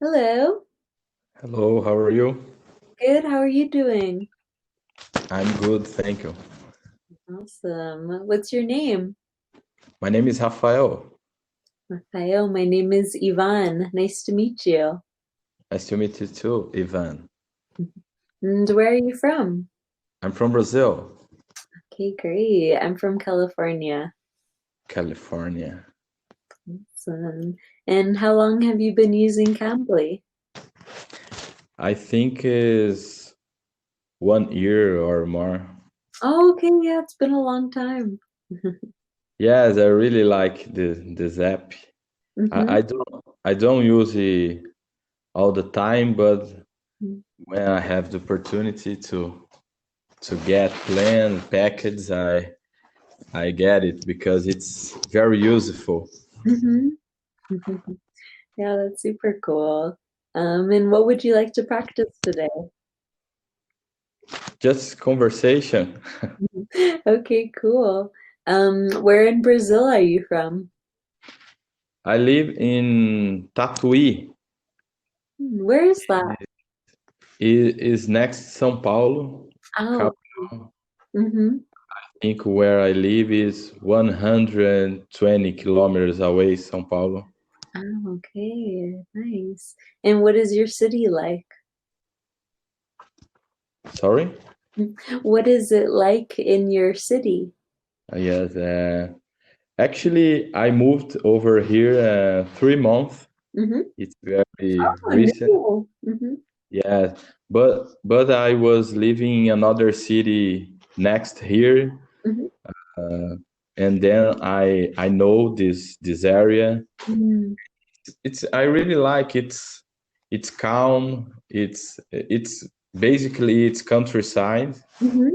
Hello. Hello, how are you? Good. How are you doing? I'm good, thank you. Awesome. What's your name? My name is Rafael. Rafael. My name is Ivan. Nice to meet you. Nice to meet you too, Ivan. And where are you from? I'm from Brazil, Okay, great. I'm from California. California. Awesome. And how long have you been using Cambly? I think is 1 year or more. Oh, okay. Yeah, it's been a long time. Yes, I really like this app. hmm I don't use it all the time, but when I have the opportunity to get plan package, I get it because it's very useful. hmm Yeah, that's super cool. And what would you like to practice today? Just conversation. Okay, cool. Where in Brazil are you from? I live in Tatuí. Where is that? It is next São Paulo. Oh, mm-hmm. I think where I live is 120 kilometers away, São Paulo. Oh, okay, nice. And what is your city like? Sorry? What is it like in your city? Yes. Actually, I moved over here 3 months. Mm-hmm. It's very Oh, recent. no. Mm-hmm. Yeah, but I was living in another city next here, Mm-hmm. uh, and then I know this area. It's I really like it's calm. It's basically it's countryside, Mm-hmm.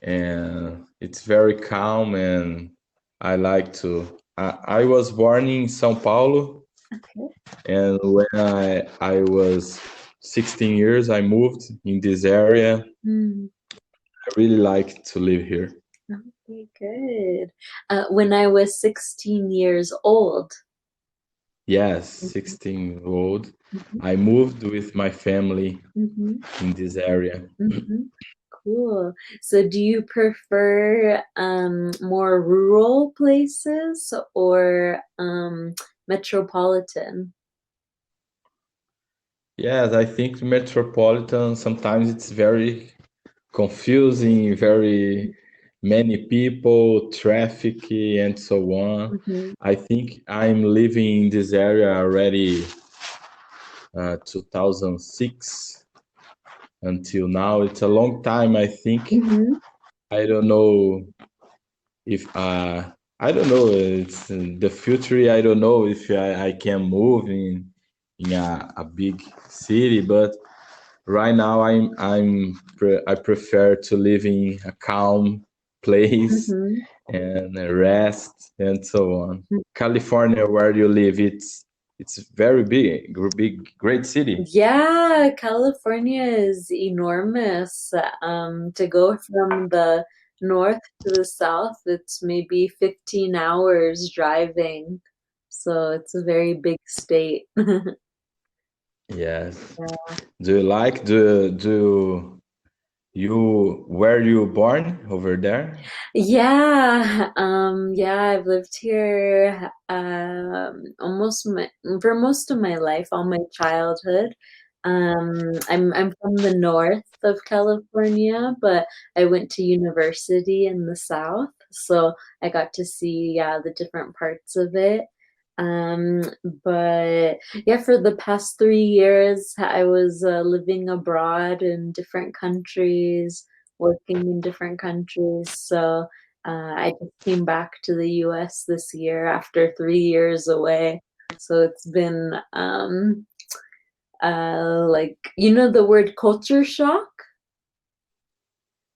and it's very calm, and I like to. I was born in São Paulo, Okay. and when I was 16 years, I moved in this area. Mm. I really like to live here. Okay, good. When I was 16 years old. Yes, Mm-hmm. 16 old. Mm-hmm. I moved with my family Mm-hmm. in this area. Mm-hmm. Cool. So do you prefer more rural places or metropolitan? Yes, I think metropolitan sometimes it's very confusing, very many people, traffic, and so on. Mm-hmm. I think I'm living in this area already 2006 until now. It's a long time, I think. Mm-hmm. I don't know if I don't know. It's in the future. I don't know if I can move in a big city, but right now I prefer to live in a calm place Mm-hmm. and rest and so on. California, where you live, it's very big, great city. Yeah, California is enormous. To go from the north to the south, it's maybe 15 hours driving. So it's a very big state. Yes. Yeah. Do you like do you where you born over there? Yeah, I've lived here for most of my life, all my childhood. I'm from the north of California, but I went to university in the south, so I got to see the different parts of it. Um, but yeah, for the past 3 years, I was living abroad in different countries, working in different countries. So I just came back to the US this year after 3 years away. So it's been like, you know, the word culture shock?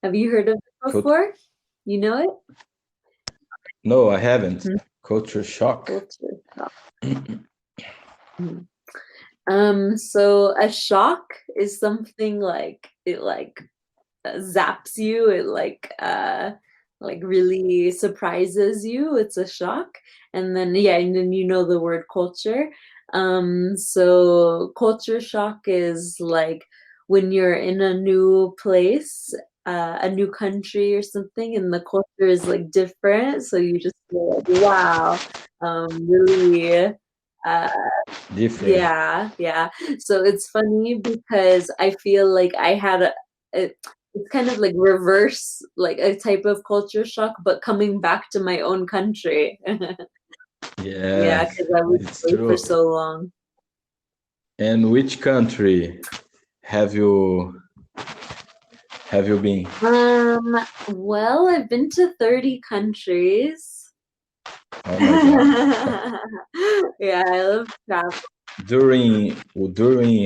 Have you heard of it Cult- before? You know it? no, I haven't. Mhm. Culture shock. Culture shock. Mhm. So a shock is something like it like zaps you, it like really surprises you. It's a shock. And then yeah, and then you know the word culture. So culture shock is like when you're in a new place, a new country or something, and the culture is like different, so you just feel like, wow, really, uh, Different. yeah, yeah. So it's funny because I feel like I had it's kind of like reverse, like a type of culture shock, but coming back to my own country. Yeah, Yes, because I was it's away for true. so long. And which country have you have you been? Well, I've been to 30 countries. Oh my God. Yeah, I love travel. During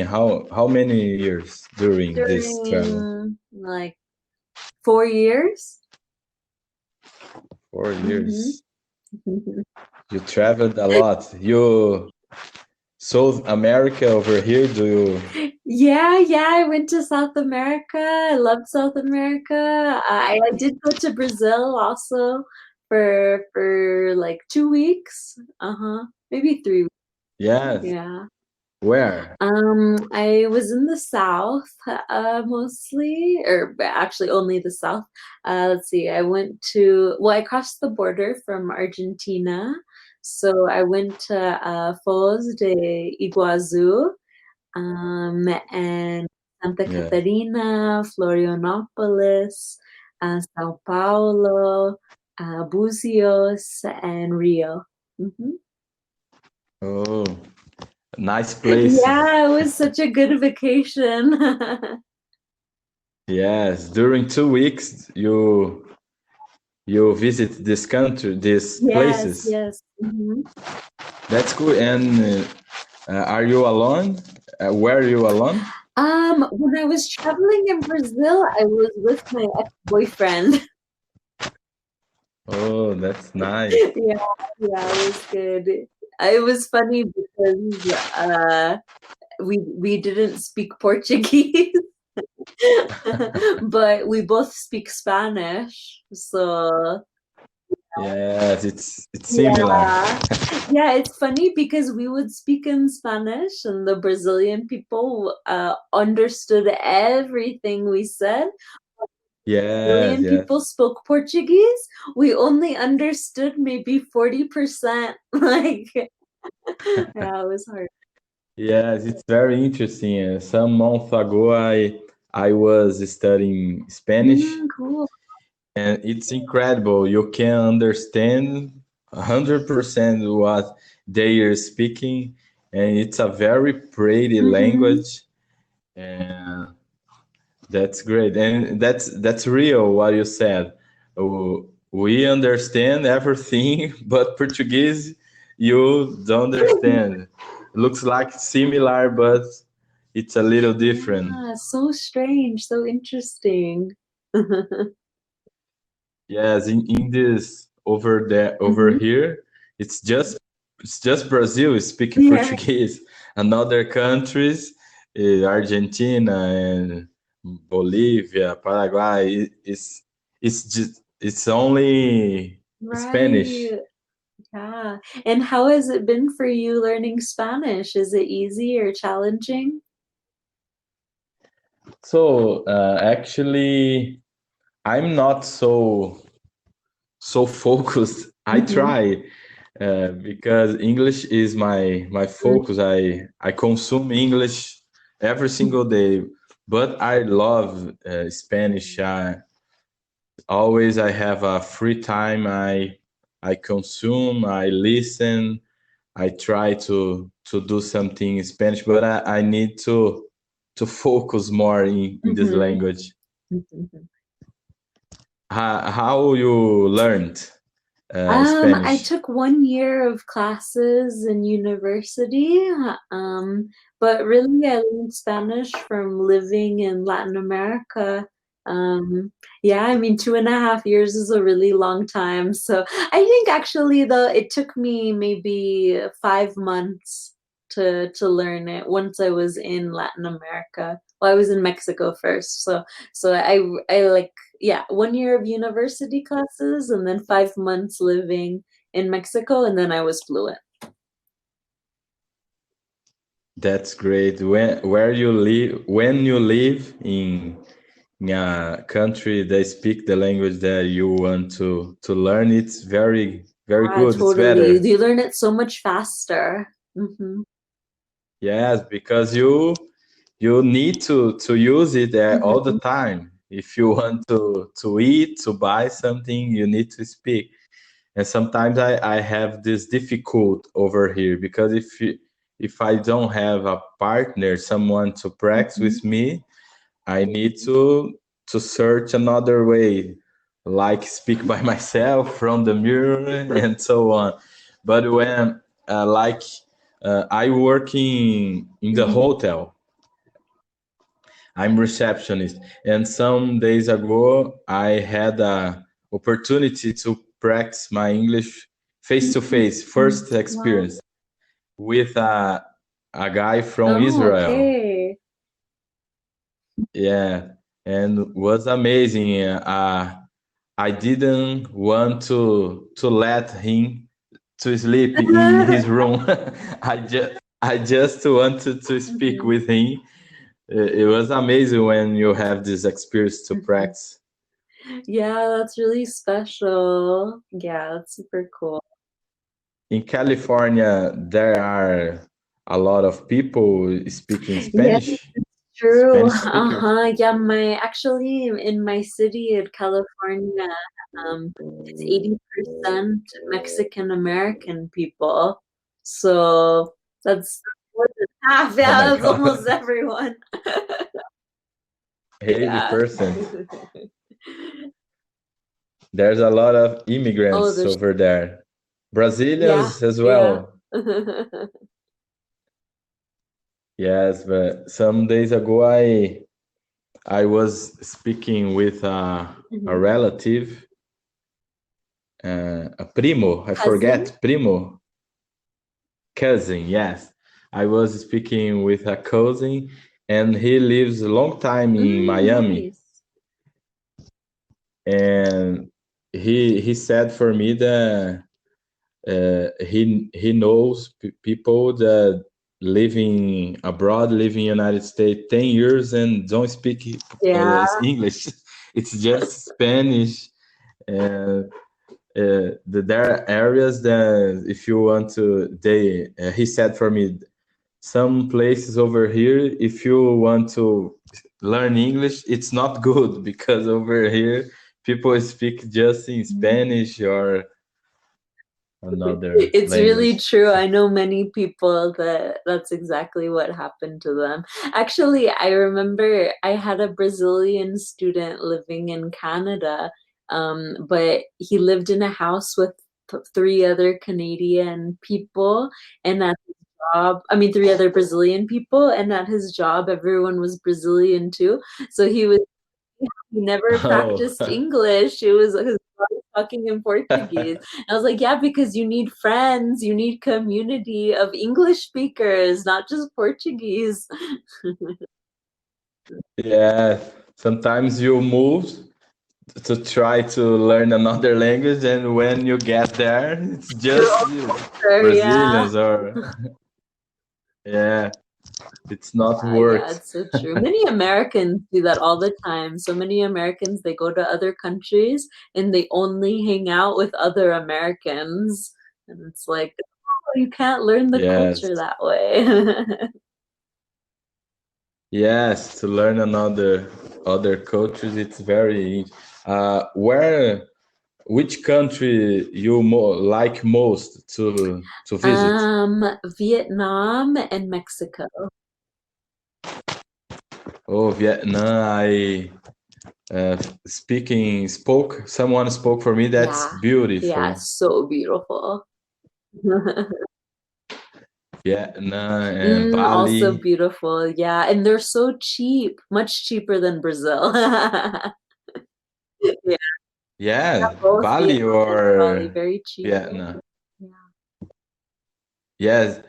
how many years during this travel? During like 4 years. 4 years. Mhm. You traveled a lot. You South America over here, do you? Yeah, yeah, I went to South America. I love South America. I did go to Brazil also for like 2 weeks. Uh-huh. Maybe 3 weeks. Yes. Yeah. Where? I was in the South, mostly, or actually only the South. Let's see, I crossed the border from Argentina. So I went to Foz de Iguazu, and Santa Yeah. Catarina, Florianopolis, Sao Paulo, Buzios, and Rio. Mhm. Oh, nice places. Yeah, it was such a good vacation. Yes. During 2 weeks, you visit this country, these Yes, places. yes. Mhm. That's cool. And are you alone? Were you alone? When I was traveling in Brazil, I was with my ex-boyfriend. Oh, that's nice. Yeah, yeah, it was good. It was funny because, we didn't speak Portuguese, but we both speak Spanish, so Yes, it's similar. yeah. Yeah, it's funny because we would speak in Spanish and the Brazilian people understood everything we said. Yes, Brazilian yes. people spoke Portuguese. We only understood maybe 40%. Like, yeah, it was hard. Yes, it's very interesting. Some months ago, I was studying Spanish, Cool. and it's incredible. You can understand 100% what they are speaking, and it's a very pretty Mm-hmm. language, and that's great. And that's real what you said. We understand everything, but Portuguese you don't understand. Looks like similar, but it's a little different. Yeah, so strange, so interesting. Yes, in this over there over Mhm. here, it's just Brazil speaking Yeah. Portuguese. Another countries, Argentina and Bolivia, Paraguay, it's only Spanish. Right. Yeah. And how has it been for you learning Spanish? Is it easy or challenging? So actually, I'm not so focused. I Mhm. try because English is my focus. I consume English every single day, but I love Spanish. Always I have a free time. I consume. I listen. I try to do something in Spanish, but I need to focus more in this Mhm. language. Mhm. How you learned I Spanish? took 1 year of classes in university, but really I learned Spanish from living in Latin America. Yeah, I mean, 2.5 years is a really long time, so I think actually though it took me maybe 5 months to learn it once I was in Latin America. Well, I was in Mexico first, so I like yeah, 1 year of university classes and then 5 months living in Mexico, and then I was fluent. That's great. When you live in a country that speak the language that you want to learn, it's very Yeah, good. It's totally. better. You learn it so much faster. Mhm. Yes, because you need to use it all the Mhm. time. If you want to eat, to buy something, you need to speak. And sometimes I have this difficult over here because if I don't have a partner, someone to practice Mhm. with me, I need to search another way, like speak by myself from the mirror and so on. But when like I work in the Mhm. hotel, I'm receptionist, and some days ago I had a opportunity to practice my English face to face, Mhm. first Wow. experience with a guy from Oh, Israel. okay. Yeah, and was amazing. I didn't want to let him to sleep in his room. I just wanted to speak Mhm. with him. It was amazing when you have this experience to Mhm. practice. Yeah, that's really special. Yeah, that's super cool. In California, there are a lot of people speaking Yeah, Spanish, true. Spanish speakers. Uh-huh. Yeah, actually in my city in California, um, it's 80% Mexican American people. So that's more than half. Oh my Yeah, that's almost God, everyone. Yeah. 80%. There's a lot of Oh, immigrants there's over there, yeah, Brazilians as yeah. well. Yes, but some days ago I was speaking with a Mhm. relative, a primo. I Cousin? forget primo, cousin. Yes, I was speaking with a cousin, and he lives a long time in Mm, Miami, nice. and he said for me that he knows people that living abroad, living in United States 10 years and don't speak Yeah. English. It's just Spanish. And there are areas that if you want to, they he said for me, some places over here, if you want to learn English, it's not good because over here people speak just in Spanish or another It's really language. true. I know many people that that's exactly what happened to them. Actually, I remember I had a Brazilian student living in Canada, but he lived in a house with three other Canadian people, and at his job, I mean, three other Brazilian people, and at his job, everyone was Brazilian too. So he never Oh, practiced English. It was his brother talking in Portuguese. I was like, yeah, because you need friends, you need community of English speakers, not just Portuguese. yeah. Sometimes you move to try to learn another language, and when you get there, it's Your just own culture, yeah. Brazilians or yeah, it's not Yeah, worked. it's so true. Many Americans do that all the time. So many Americans, they go to other countries and they only hang out with other Americans. And it's like, oh, you can't learn the Yes, culture that way. yes. To learn another other cultures, it's very. Where which country you like most to visit? Vietnam and Mexico. Oh, Vietnam. I spoke. Someone spoke for me. That's Yeah, yeah, beautiful. so beautiful. Vietnam and Also Bali. beautiful, yeah, and they're so cheap, much cheaper than Brazil. Yeah, Yeah, both Bali Vietnam and Bali, or very cheap. Vietnam. Yeah. Yes.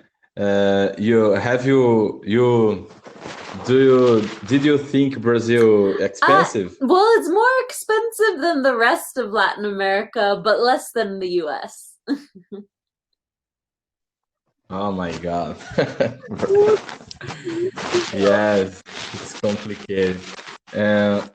You did you think Brazil expensive? Well, it's more expensive than the rest of Latin America, but less than the US. Oh my God. Yes. Yes, it's complicated. Uh,